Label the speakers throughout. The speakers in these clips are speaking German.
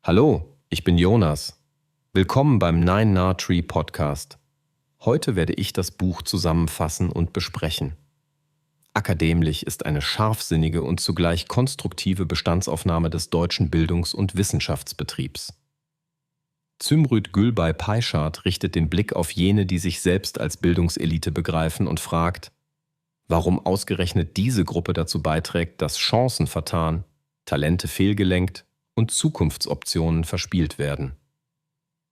Speaker 1: Hallo, ich bin Jonas. Willkommen beim Nine Nah Tree Podcast. Heute werde ich das Buch zusammenfassen und besprechen. Akademlich ist eine scharfsinnige und zugleich konstruktive Bestandsaufnahme des deutschen Bildungs- und Wissenschaftsbetriebs. Zümrüt Gülbay Peischardt richtet den Blick auf jene, die sich selbst als Bildungselite begreifen und fragt, warum ausgerechnet diese Gruppe dazu beiträgt, dass Chancen vertan, Talente fehlgelenkt und Zukunftsoptionen verspielt werden.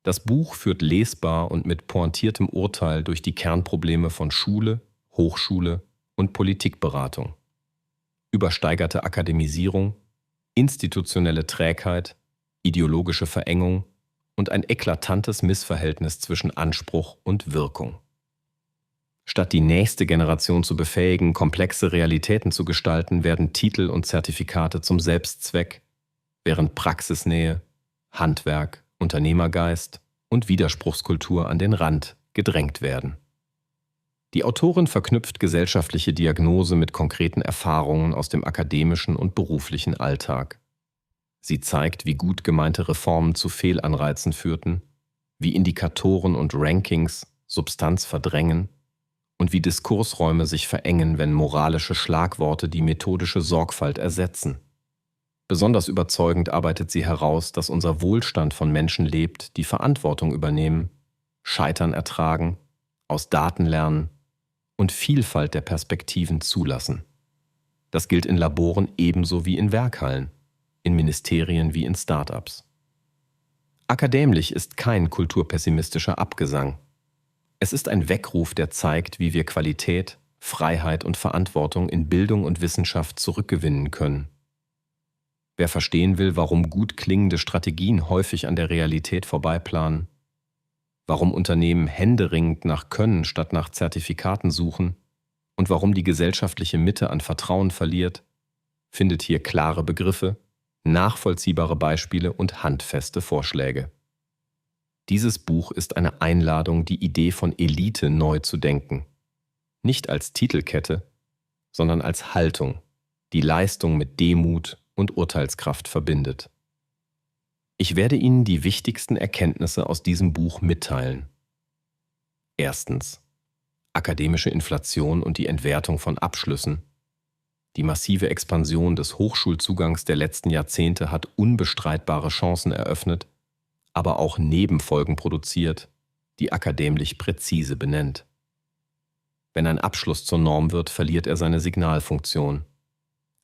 Speaker 1: Das Buch führt lesbar und mit pointiertem Urteil durch die Kernprobleme von Schule, Hochschule und Politikberatung. Übersteigerte Akademisierung, institutionelle Trägheit, ideologische Verengung und ein eklatantes Missverhältnis zwischen Anspruch und Wirkung. Statt die nächste Generation zu befähigen, komplexe Realitäten zu gestalten, werden Titel und Zertifikate zum Selbstzweck, während Praxisnähe, Handwerk, Unternehmergeist und Widerspruchskultur an den Rand gedrängt werden. Die Autorin verknüpft gesellschaftliche Diagnose mit konkreten Erfahrungen aus dem akademischen und beruflichen Alltag. Sie zeigt, wie gut gemeinte Reformen zu Fehlanreizen führten, wie Indikatoren und Rankings Substanz verdrängen und wie Diskursräume sich verengen, wenn moralische Schlagworte die methodische Sorgfalt ersetzen. Besonders überzeugend arbeitet sie heraus, dass unser Wohlstand von Menschen lebt, die Verantwortung übernehmen, Scheitern ertragen, aus Daten lernen und Vielfalt der Perspektiven zulassen. Das gilt in Laboren ebenso wie in Werkhallen, in Ministerien wie in Start-ups. Akademlich ist kein kulturpessimistischer Abgesang. Es ist ein Weckruf, der zeigt, wie wir Qualität, Freiheit und Verantwortung in Bildung und Wissenschaft zurückgewinnen können. Wer verstehen will, warum gut klingende Strategien häufig an der Realität vorbeiplanen, warum Unternehmen händeringend nach Können statt nach Zertifikaten suchen und warum die gesellschaftliche Mitte an Vertrauen verliert, findet hier klare Begriffe, nachvollziehbare Beispiele und handfeste Vorschläge. Dieses Buch ist eine Einladung, die Idee von Elite neu zu denken. Nicht als Titelkette, sondern als Haltung, die Leistung mit Demut und Urteilskraft verbindet. Ich werde Ihnen die wichtigsten Erkenntnisse aus diesem Buch mitteilen. Erstens: Akademische Inflation und die Entwertung von Abschlüssen. Die massive Expansion des Hochschulzugangs der letzten Jahrzehnte hat unbestreitbare Chancen eröffnet, aber auch Nebenfolgen produziert, die akademisch präzise benennt. Wenn ein Abschluss zur Norm wird, verliert er seine Signalfunktion.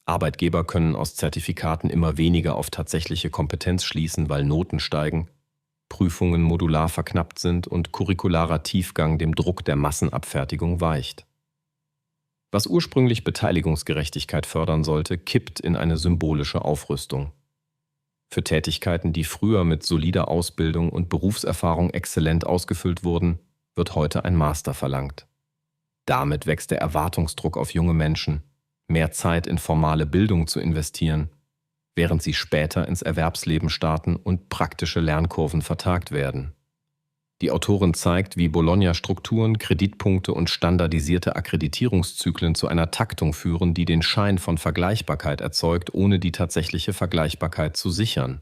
Speaker 1: Arbeitgeber können aus Zertifikaten immer weniger auf tatsächliche Kompetenz schließen, weil Noten steigen, Prüfungen modular verknappt sind und curricularer Tiefgang dem Druck der Massenabfertigung weicht. Was ursprünglich Beteiligungsgerechtigkeit fördern sollte, kippt in eine symbolische Aufrüstung. Für Tätigkeiten, die früher mit solider Ausbildung und Berufserfahrung exzellent ausgefüllt wurden, wird heute ein Master verlangt. Damit wächst der Erwartungsdruck auf junge Menschen, mehr Zeit in formale Bildung zu investieren, während sie später ins Erwerbsleben starten und praktische Lernkurven vertagt werden. Die Autorin zeigt, wie Bologna-Strukturen, Kreditpunkte und standardisierte Akkreditierungszyklen zu einer Taktung führen, die den Schein von Vergleichbarkeit erzeugt, ohne die tatsächliche Vergleichbarkeit zu sichern.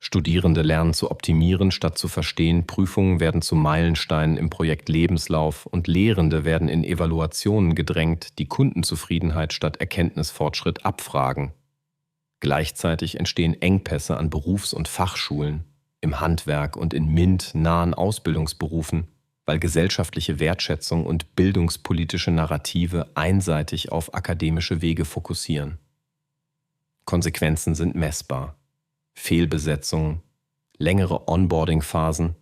Speaker 1: Studierende lernen zu optimieren, statt zu verstehen, Prüfungen werden zu Meilensteinen im Projekt Lebenslauf und Lehrende werden in Evaluationen gedrängt, die Kundenzufriedenheit statt Erkenntnisfortschritt abfragen. Gleichzeitig entstehen Engpässe an Berufs- und Fachschulen, im Handwerk und in MINT-nahen Ausbildungsberufen, weil gesellschaftliche Wertschätzung und bildungspolitische Narrative einseitig auf akademische Wege fokussieren. Konsequenzen sind messbar. Fehlbesetzungen, längere Onboarding-Phasen,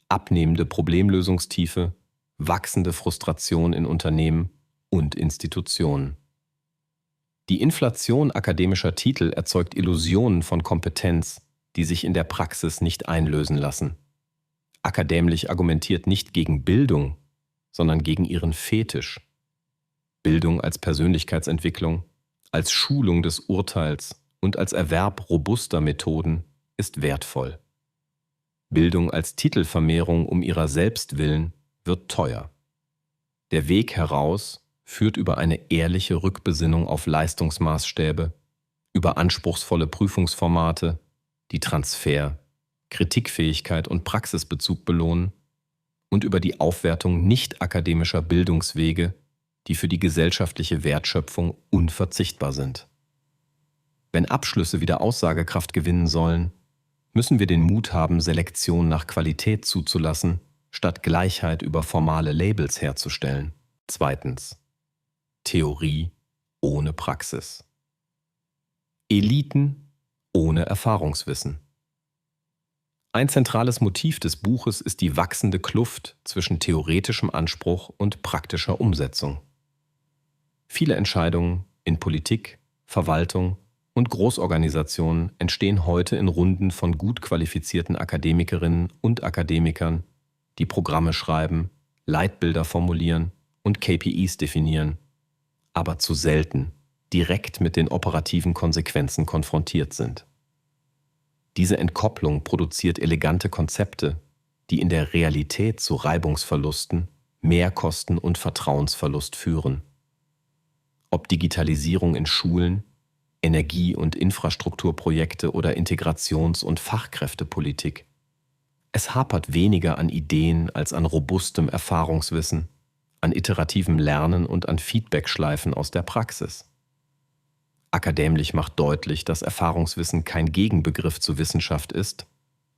Speaker 1: abnehmende Problemlösungstiefe, wachsende Frustration in Unternehmen und Institutionen. Die Inflation akademischer Titel erzeugt Illusionen von Kompetenz, die sich in der Praxis nicht einlösen lassen. Akademisch argumentiert nicht gegen Bildung, sondern gegen ihren Fetisch. Bildung als Persönlichkeitsentwicklung, als Schulung des Urteils und als Erwerb robuster Methoden ist wertvoll. Bildung als Titelvermehrung um ihrer selbst willen wird teuer. Der Weg heraus führt über eine ehrliche Rückbesinnung auf Leistungsmaßstäbe, über anspruchsvolle Prüfungsformate, die Transfer, Kritikfähigkeit und Praxisbezug belohnen, und über die Aufwertung nicht akademischer Bildungswege, die für die gesellschaftliche Wertschöpfung unverzichtbar sind. Wenn Abschlüsse wieder Aussagekraft gewinnen sollen, müssen wir den Mut haben, Selektion nach Qualität zuzulassen, statt Gleichheit über formale Labels herzustellen. Zweitens. Theorie ohne Praxis. Eliten ohne Erfahrungswissen. Ein zentrales Motiv des Buches ist die wachsende Kluft zwischen theoretischem Anspruch und praktischer Umsetzung. Viele Entscheidungen in Politik, Verwaltung und Großorganisationen entstehen heute in Runden von gut qualifizierten Akademikerinnen und Akademikern, die Programme schreiben, Leitbilder formulieren und KPIs definieren, aber zu selten direkt mit den operativen Konsequenzen konfrontiert sind. Diese Entkopplung produziert elegante Konzepte, die in der Realität zu Reibungsverlusten, Mehrkosten und Vertrauensverlust führen. Ob Digitalisierung in Schulen, Energie- und Infrastrukturprojekte oder Integrations- und Fachkräftepolitik. Es hapert weniger an Ideen als an robustem Erfahrungswissen, an iterativem Lernen und an Feedbackschleifen aus der Praxis. Akadämlich macht deutlich, dass Erfahrungswissen kein Gegenbegriff zur Wissenschaft ist,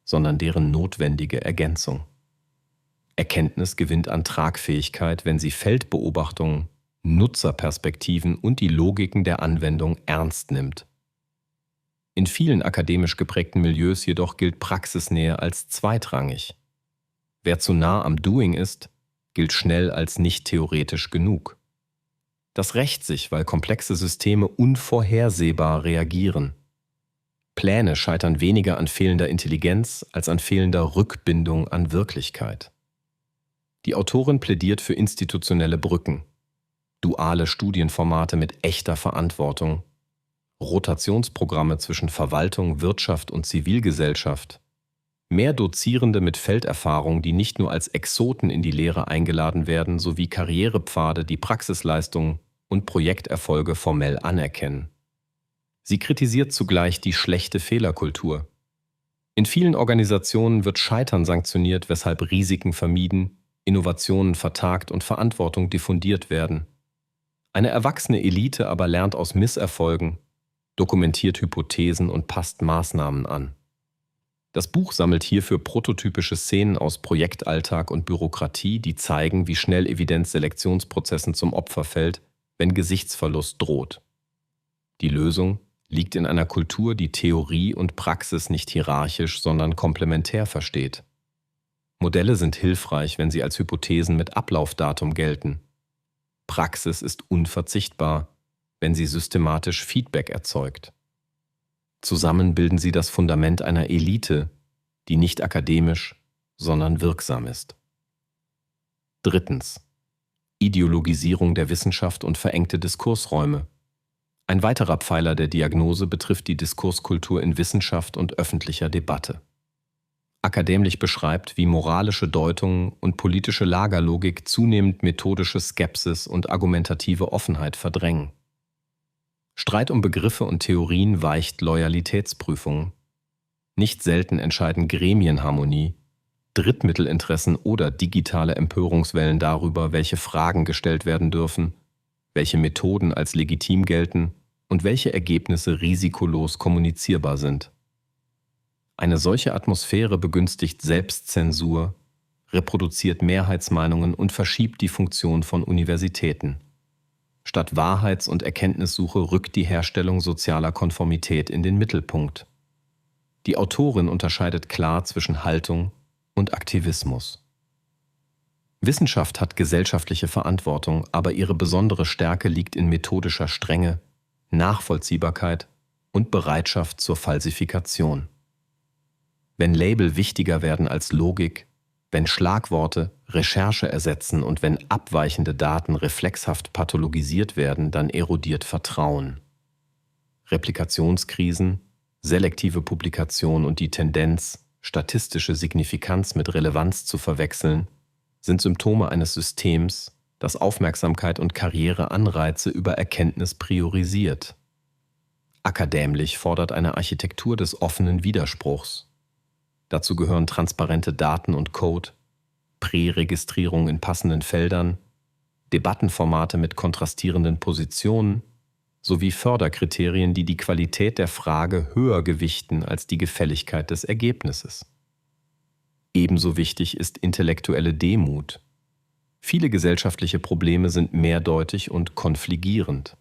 Speaker 1: sondern deren notwendige Ergänzung. Erkenntnis gewinnt an Tragfähigkeit, wenn sie Feldbeobachtungen, Nutzerperspektiven und die Logiken der Anwendung ernst nimmt. In vielen akademisch geprägten Milieus jedoch gilt Praxisnähe als zweitrangig. Wer zu nah am Doing ist, gilt schnell als nicht theoretisch genug. Das rächt sich, weil komplexe Systeme unvorhersehbar reagieren. Pläne scheitern weniger an fehlender Intelligenz als an fehlender Rückbindung an Wirklichkeit. Die Autorin plädiert für institutionelle Brücken, duale Studienformate mit echter Verantwortung, Rotationsprogramme zwischen Verwaltung, Wirtschaft und Zivilgesellschaft, mehr Dozierende mit Felderfahrung, die nicht nur als Exoten in die Lehre eingeladen werden, sowie Karrierepfade, die Praxisleistungen und Projekterfolge formell anerkennen. Sie kritisiert zugleich die schlechte Fehlerkultur. In vielen Organisationen wird Scheitern sanktioniert, weshalb Risiken vermieden, Innovationen vertagt und Verantwortung diffundiert werden. Eine erwachsene Elite aber lernt aus Misserfolgen, dokumentiert Hypothesen und passt Maßnahmen an. Das Buch sammelt hierfür prototypische Szenen aus Projektalltag und Bürokratie, die zeigen, wie schnell Evidenz Selektionsprozessen zum Opfer fällt, wenn Gesichtsverlust droht. Die Lösung liegt in einer Kultur, die Theorie und Praxis nicht hierarchisch, sondern komplementär versteht. Modelle sind hilfreich, wenn sie als Hypothesen mit Ablaufdatum gelten. Praxis ist unverzichtbar, wenn sie systematisch Feedback erzeugt. Zusammen bilden sie das Fundament einer Elite, die nicht akademisch, sondern wirksam ist. Drittens. Ideologisierung der Wissenschaft und verengte Diskursräume. Ein weiterer Pfeiler der Diagnose betrifft die Diskurskultur in Wissenschaft und öffentlicher Debatte. Akadämisch beschreibt, wie moralische Deutungen und politische Lagerlogik zunehmend methodische Skepsis und argumentative Offenheit verdrängen. Streit um Begriffe und Theorien weicht Loyalitätsprüfungen. Nicht selten entscheiden Gremienharmonie, Drittmittelinteressen oder digitale Empörungswellen darüber, welche Fragen gestellt werden dürfen, welche Methoden als legitim gelten und welche Ergebnisse risikolos kommunizierbar sind. Eine solche Atmosphäre begünstigt Selbstzensur, reproduziert Mehrheitsmeinungen und verschiebt die Funktion von Universitäten. Statt Wahrheits- und Erkenntnissuche rückt die Herstellung sozialer Konformität in den Mittelpunkt. Die Autorin unterscheidet klar zwischen Haltung und Aktivismus. Wissenschaft hat gesellschaftliche Verantwortung, aber ihre besondere Stärke liegt in methodischer Strenge, Nachvollziehbarkeit und Bereitschaft zur Falsifikation. Wenn Label wichtiger werden als Logik, wenn Schlagworte Recherche ersetzen und wenn abweichende Daten reflexhaft pathologisiert werden, dann erodiert Vertrauen. Replikationskrisen, selektive Publikation und die Tendenz, statistische Signifikanz mit Relevanz zu verwechseln, sind Symptome eines Systems, das Aufmerksamkeit und Karriereanreize über Erkenntnis priorisiert. Akadämlich fordert eine Architektur des offenen Widerspruchs. Dazu gehören transparente Daten und Code, Präregistrierung in passenden Feldern, Debattenformate mit kontrastierenden Positionen sowie Förderkriterien, die die Qualität der Frage höher gewichten als die Gefälligkeit des Ergebnisses. Ebenso wichtig ist intellektuelle Demut. Viele gesellschaftliche Probleme sind mehrdeutig und konfligierend.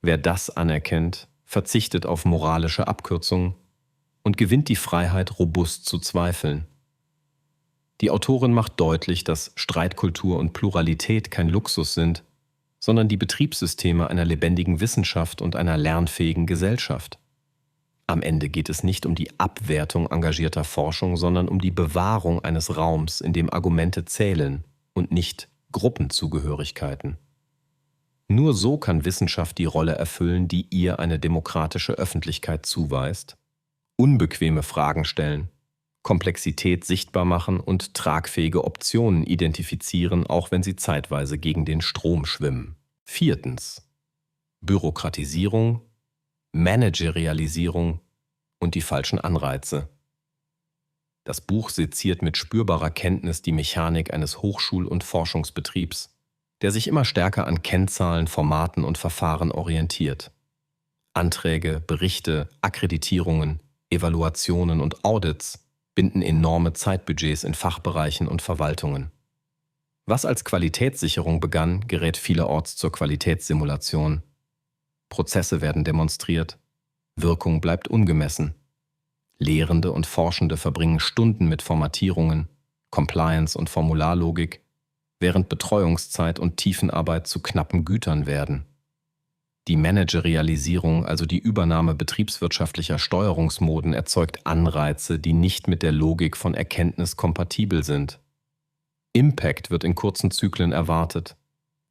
Speaker 1: Wer das anerkennt, verzichtet auf moralische Abkürzungen und gewinnt die Freiheit, robust zu zweifeln. Die Autorin macht deutlich, dass Streitkultur und Pluralität kein Luxus sind, sondern die Betriebssysteme einer lebendigen Wissenschaft und einer lernfähigen Gesellschaft. Am Ende geht es nicht um die Abwertung engagierter Forschung, sondern um die Bewahrung eines Raums, in dem Argumente zählen und nicht Gruppenzugehörigkeiten. Nur so kann Wissenschaft die Rolle erfüllen, die ihr eine demokratische Öffentlichkeit zuweist: unbequeme Fragen stellen, Komplexität sichtbar machen und tragfähige Optionen identifizieren, auch wenn sie zeitweise gegen den Strom schwimmen. 4. Bürokratisierung, Managerialisierung und die falschen Anreize. Das Buch seziert mit spürbarer Kenntnis die Mechanik eines Hochschul- und Forschungsbetriebs, der sich immer stärker an Kennzahlen, Formaten und Verfahren orientiert. Anträge, Berichte, Akkreditierungen, Evaluationen und Audits binden enorme Zeitbudgets in Fachbereichen und Verwaltungen. Was als Qualitätssicherung begann, gerät vielerorts zur Qualitätssimulation. Prozesse werden demonstriert, Wirkung bleibt ungemessen. Lehrende und Forschende verbringen Stunden mit Formatierungen, Compliance und Formularlogik, während Betreuungszeit und Tiefenarbeit zu knappen Gütern werden. Die Managerialisierung, also die Übernahme betriebswirtschaftlicher Steuerungsmoden, erzeugt Anreize, die nicht mit der Logik von Erkenntnis kompatibel sind. Impact wird in kurzen Zyklen erwartet,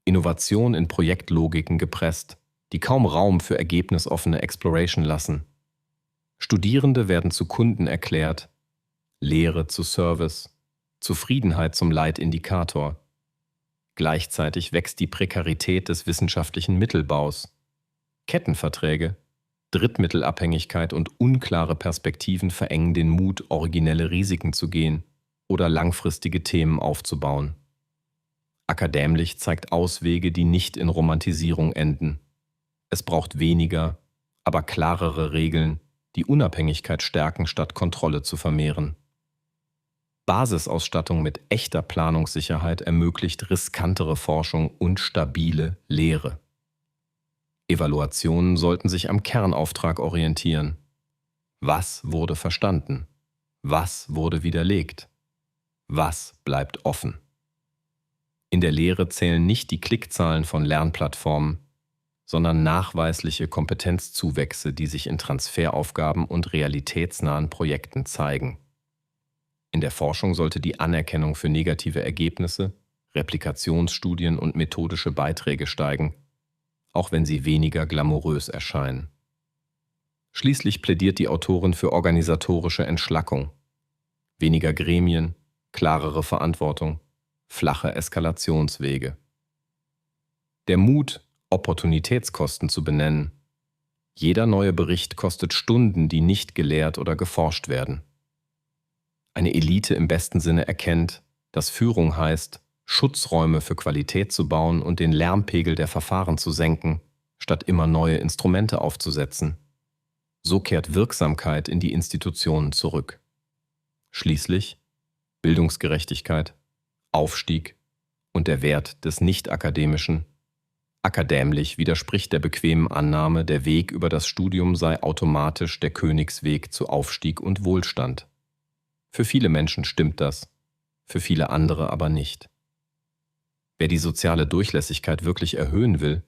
Speaker 1: Innovation in Projektlogiken gepresst, die kaum Raum für ergebnisoffene Exploration lassen. Studierende werden zu Kunden erklärt, Lehre zu Service, Zufriedenheit zum Leitindikator. Gleichzeitig wächst die Prekarität des wissenschaftlichen Mittelbaus. Kettenverträge, Drittmittelabhängigkeit und unklare Perspektiven verengen den Mut, originelle Risiken zu gehen oder langfristige Themen aufzubauen. Akadämlich zeigt Auswege, die nicht in Romantisierung enden. Es braucht weniger, aber klarere Regeln, die Unabhängigkeit stärken, statt Kontrolle zu vermehren. Basisausstattung mit echter Planungssicherheit ermöglicht riskantere Forschung und stabile Lehre. Evaluationen sollten sich am Kernauftrag orientieren. Was wurde verstanden? Was wurde widerlegt? Was bleibt offen? In der Lehre zählen nicht die Klickzahlen von Lernplattformen, sondern nachweisliche Kompetenzzuwächse, die sich in Transferaufgaben und realitätsnahen Projekten zeigen. In der Forschung sollte die Anerkennung für negative Ergebnisse, Replikationsstudien und methodische Beiträge steigen, auch wenn sie weniger glamourös erscheinen. Schließlich plädiert die Autorin für organisatorische Entschlackung. Weniger Gremien, klarere Verantwortung, flache Eskalationswege. Der Mut, Opportunitätskosten zu benennen. Jeder neue Bericht kostet Stunden, die nicht gelehrt oder geforscht werden. Eine Elite im besten Sinne erkennt, dass Führung heißt, Schutzräume für Qualität zu bauen und den Lärmpegel der Verfahren zu senken, statt immer neue Instrumente aufzusetzen. So kehrt Wirksamkeit in die Institutionen zurück. Schließlich Bildungsgerechtigkeit, Aufstieg und der Wert des Nicht-Akademischen. Akadämlich widerspricht der bequemen Annahme, der Weg über das Studium sei automatisch der Königsweg zu Aufstieg und Wohlstand. Für viele Menschen stimmt das, für viele andere aber nicht. Wer die soziale Durchlässigkeit wirklich erhöhen will,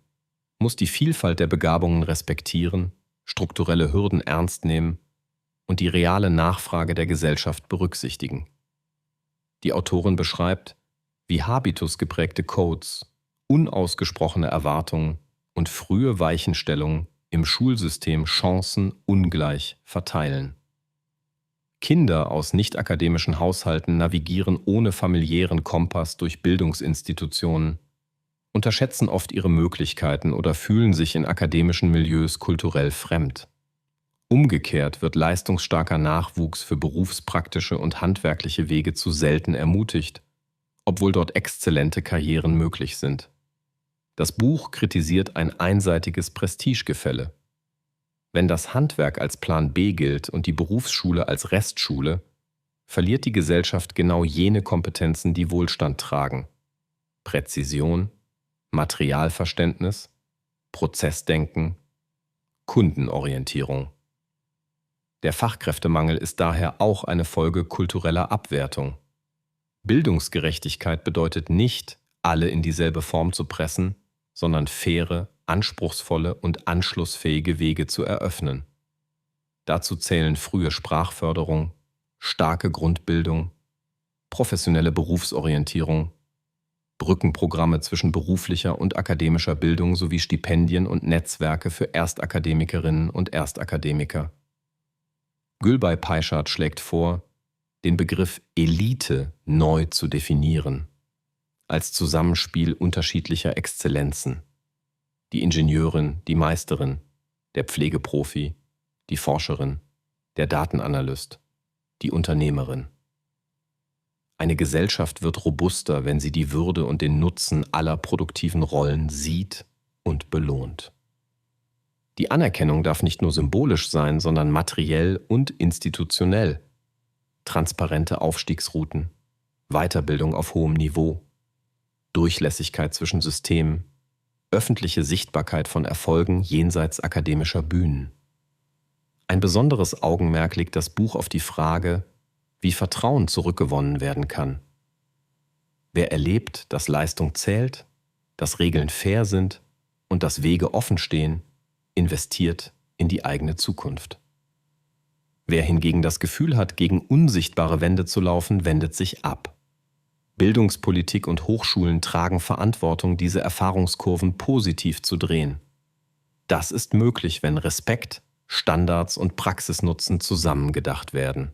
Speaker 1: muss die Vielfalt der Begabungen respektieren, strukturelle Hürden ernst nehmen und die reale Nachfrage der Gesellschaft berücksichtigen. Die Autorin beschreibt, wie habitusgeprägte Codes, unausgesprochene Erwartungen und frühe Weichenstellungen im Schulsystem Chancen ungleich verteilen. Kinder aus nicht-akademischen Haushalten navigieren ohne familiären Kompass durch Bildungsinstitutionen, unterschätzen oft ihre Möglichkeiten oder fühlen sich in akademischen Milieus kulturell fremd. Umgekehrt wird leistungsstarker Nachwuchs für berufspraktische und handwerkliche Wege zu selten ermutigt, obwohl dort exzellente Karrieren möglich sind. Das Buch kritisiert ein einseitiges Prestigegefälle. Wenn das Handwerk als Plan B gilt und die Berufsschule als Restschule, verliert die Gesellschaft genau jene Kompetenzen, die Wohlstand tragen: Präzision, Materialverständnis, Prozessdenken, Kundenorientierung. Der Fachkräftemangel ist daher auch eine Folge kultureller Abwertung. Bildungsgerechtigkeit bedeutet nicht, alle in dieselbe Form zu pressen, sondern faire, anspruchsvolle und anschlussfähige Wege zu eröffnen. Dazu zählen frühe Sprachförderung, starke Grundbildung, professionelle Berufsorientierung, Brückenprogramme zwischen beruflicher und akademischer Bildung sowie Stipendien und Netzwerke für Erstakademikerinnen und Erstakademiker. Gülbay Payshat schlägt vor, den Begriff Elite neu zu definieren, als Zusammenspiel unterschiedlicher Exzellenzen. Die Ingenieurin, die Meisterin, der Pflegeprofi, die Forscherin, der Datenanalyst, die Unternehmerin. Eine Gesellschaft wird robuster, wenn sie die Würde und den Nutzen aller produktiven Rollen sieht und belohnt. Die Anerkennung darf nicht nur symbolisch sein, sondern materiell und institutionell. Transparente Aufstiegsrouten, Weiterbildung auf hohem Niveau, Durchlässigkeit zwischen Systemen, öffentliche Sichtbarkeit von Erfolgen jenseits akademischer Bühnen. Ein besonderes Augenmerk legt das Buch auf die Frage, wie Vertrauen zurückgewonnen werden kann. Wer erlebt, dass Leistung zählt, dass Regeln fair sind und dass Wege offen stehen, investiert in die eigene Zukunft. Wer hingegen das Gefühl hat, gegen unsichtbare Wände zu laufen, wendet sich ab. Bildungspolitik und Hochschulen tragen Verantwortung, diese Erfahrungskurven positiv zu drehen. Das ist möglich, wenn Respekt, Standards und Praxisnutzen zusammengedacht werden.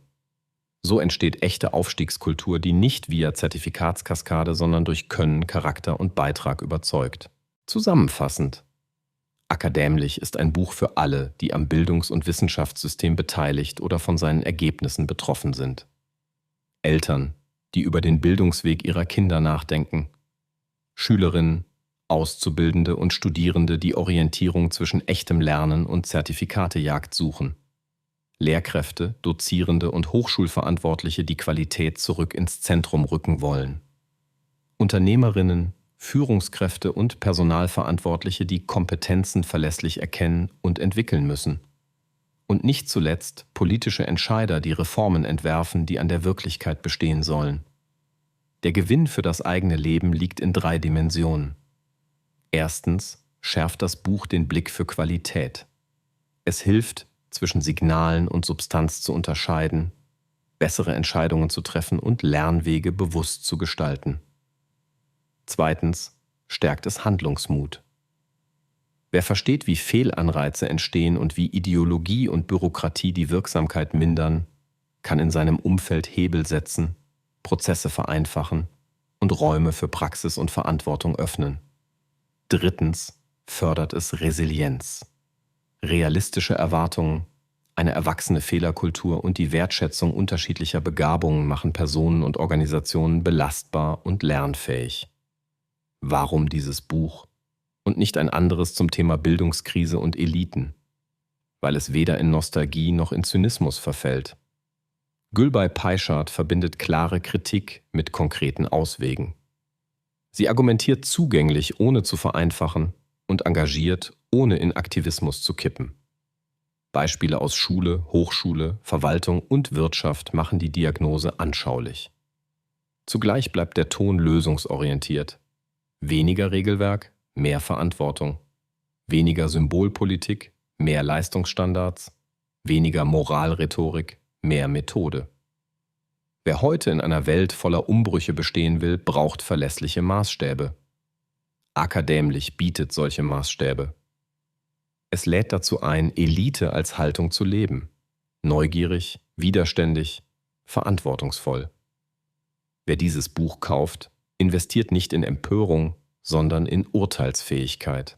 Speaker 1: So entsteht echte Aufstiegskultur, die nicht via Zertifikatskaskade, sondern durch Können, Charakter und Beitrag überzeugt. Zusammenfassend: Akadämlich ist ein Buch für alle, die am Bildungs- und Wissenschaftssystem beteiligt oder von seinen Ergebnissen betroffen sind. Eltern, die über den Bildungsweg ihrer Kinder nachdenken. Schülerinnen, Auszubildende und Studierende, die Orientierung zwischen echtem Lernen und Zertifikatejagd suchen. Lehrkräfte, Dozierende und Hochschulverantwortliche, die Qualität zurück ins Zentrum rücken wollen. Unternehmerinnen, Führungskräfte und Personalverantwortliche, die Kompetenzen verlässlich erkennen und entwickeln müssen. Und nicht zuletzt politische Entscheider, die Reformen entwerfen, die an der Wirklichkeit bestehen sollen. Der Gewinn für das eigene Leben liegt in 3 Dimensionen. Erstens schärft das Buch den Blick für Qualität. Es hilft, zwischen Signalen und Substanz zu unterscheiden, bessere Entscheidungen zu treffen und Lernwege bewusst zu gestalten. Zweitens stärkt es Handlungsmut. Wer versteht, wie Fehlanreize entstehen und wie Ideologie und Bürokratie die Wirksamkeit mindern, kann in seinem Umfeld Hebel setzen, Prozesse vereinfachen und Räume für Praxis und Verantwortung öffnen. Drittens fördert es Resilienz. Realistische Erwartungen, eine erwachsene Fehlerkultur und die Wertschätzung unterschiedlicher Begabungen machen Personen und Organisationen belastbar und lernfähig. Warum dieses Buch und nicht ein anderes zum Thema Bildungskrise und Eliten? Weil es weder in Nostalgie noch in Zynismus verfällt. Gülbay Payshat verbindet klare Kritik mit konkreten Auswegen. Sie argumentiert zugänglich, ohne zu vereinfachen, und engagiert, ohne in Aktivismus zu kippen. Beispiele aus Schule, Hochschule, Verwaltung und Wirtschaft machen die Diagnose anschaulich. Zugleich bleibt der Ton lösungsorientiert. Weniger Regelwerk, mehr Verantwortung. Weniger Symbolpolitik, mehr Leistungsstandards. Weniger Moralrhetorik, mehr Methode. Wer heute in einer Welt voller Umbrüche bestehen will, braucht verlässliche Maßstäbe. Akadämlich bietet solche Maßstäbe. Es lädt dazu ein, Elite als Haltung zu leben. Neugierig, widerständig, verantwortungsvoll. Wer dieses Buch kauft, investiert nicht in Empörung, sondern in Urteilsfähigkeit.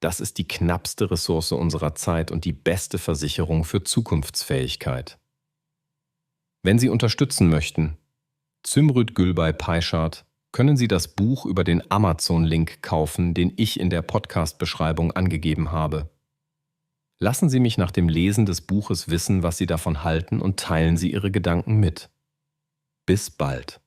Speaker 1: Das ist die knappste Ressource unserer Zeit und die beste Versicherung für Zukunftsfähigkeit. Wenn Sie unterstützen möchten, Zümrüt Gülbay Peischardt, können Sie das Buch über den Amazon-Link kaufen, den ich in der Podcast-Beschreibung angegeben habe. Lassen Sie mich nach dem Lesen des Buches wissen, was Sie davon halten und teilen Sie Ihre Gedanken mit. Bis bald.